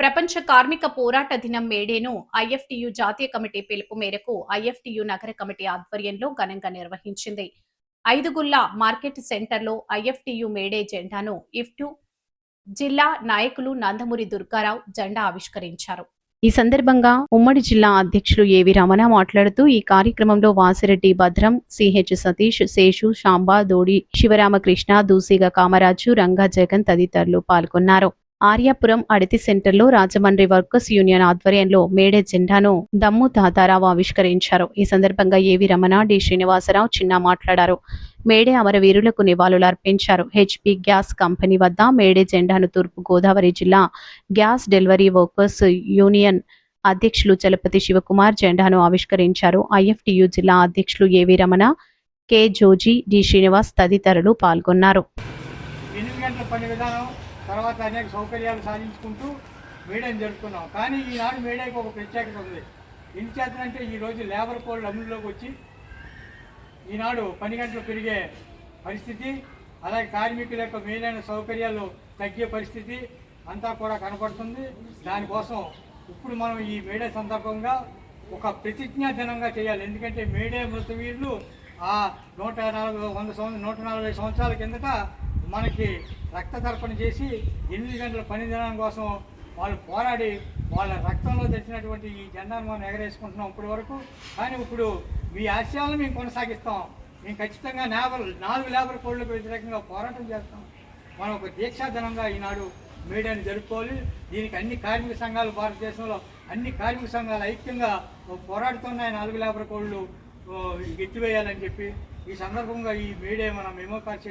ప్రపంచ కార్మిక పోరాట దినం మేడేను ఐఎఫ్టియు జాతీయ కమిటీ పిలుపు మేరకు ఐఎఫ్టియు నగర కమిటీ ఆధ్వర్యంలో ఘనంగా నిర్వహించింది. ఐదుగుల్ల మార్కెట్ సెంటర్లో ఐఎఫ్టియు మేడే జెండాను ఇఫ్టు జిల్లా నాయకులు నందమూరి దుర్గారావు జెండా ఆవిష్కరించారు. ఈ సందర్భంగా ఉమ్మడి జిల్లా అధ్యక్షులు ఏవి రమణ మాట్లాడుతూ ఈ కార్యక్రమంలో వాసిరెడ్డి భద్రం, సిహెచ్ సతీష్, శేషు, శాంబా, దోడి శివరామకృష్ణ, దూసిగ కామరాజు, రంగా జగన్ తదితరులు పాల్గొన్నారు. ఆర్యాపురం అడితి సెంటర్లో రాజమండ్రి వర్కర్స్ యూనియన్ ఆధ్వర్యంలో మేడే జెండాను దమ్ము తాతారావు ఆవిష్కరించారు. ఈ సందర్భంగా ఏవి రమణ, డి శ్రీనివాసరావు చిన్న మాట్లాడారు. మేడే అమరవీరులకు నివాళులు అర్పించారు. హెచ్పి గ్యాస్ కంపెనీ వద్ద మేడే జెండాను తూర్పు గోదావరి జిల్లా గ్యాస్ డెలివరీ వర్కర్స్ యూనియన్ అధ్యక్షులు చలపతి శివకుమార్ జెండాను ఆవిష్కరించారు. ఐఎఫ్టియు జిల్లా అధ్యక్షులు ఏవి రమణ, కె జోజీ, డి శ్రీనివాస్ తదితరులు పాల్గొన్నారు. తర్వాత అనేక సౌకర్యాలు సాధించుకుంటూ మేడేని జరుపుకున్నాం. కానీ ఈనాడు మేడేకి ఒక ప్రత్యేకత ఉంది. ఎందుచేతనంటే ఈరోజు లేబర్ కోడ్లు అమలులోకి వచ్చి ఈనాడు పని గంటలు పెరిగే పరిస్థితి, అలాగే కార్మికుల యొక్క మేలైన సౌకర్యాలు తగ్గే పరిస్థితి అంతా కూడా కనపడుతుంది. దానికోసం ఇప్పుడు మనం ఈ మేడే సందర్భంగా ఒక ప్రతిజ్ఞా దినంగా చేయాలి. ఎందుకంటే మేడే మృతవీరులు ఆ 140 సంవత్సరాల కిందట మనకి రక్త తర్పణ చేసి 8 గంటల పని దినం కోసం వాళ్ళు పోరాడి వాళ్ళ రక్తంలో తెచ్చినటువంటి ఈ జెండాను మనం ఎగరేసుకుంటున్నాం ఇప్పటి వరకు. కానీ ఇప్పుడు మీ ఆశయాలను మేము కొనసాగిస్తాం. మేము ఖచ్చితంగా 4 లేబర్ కోడ్లకు వ్యతిరేకంగా పోరాటం చేస్తాం. మనం ఒక దీక్షాదినంగా ఈనాడు మేడేని జరుపుకోవాలి. దీనికి అన్ని కార్మిక సంఘాలు, భారతదేశంలో అన్ని కార్మిక సంఘాలు ఐక్యంగా పోరాడుతున్నాయి. 4 లేబర్ కోడ్లు ఎత్తివేయాలని చెప్పి ఈ సందర్భంగా ఈ మేడే మన మెమో కార్డ్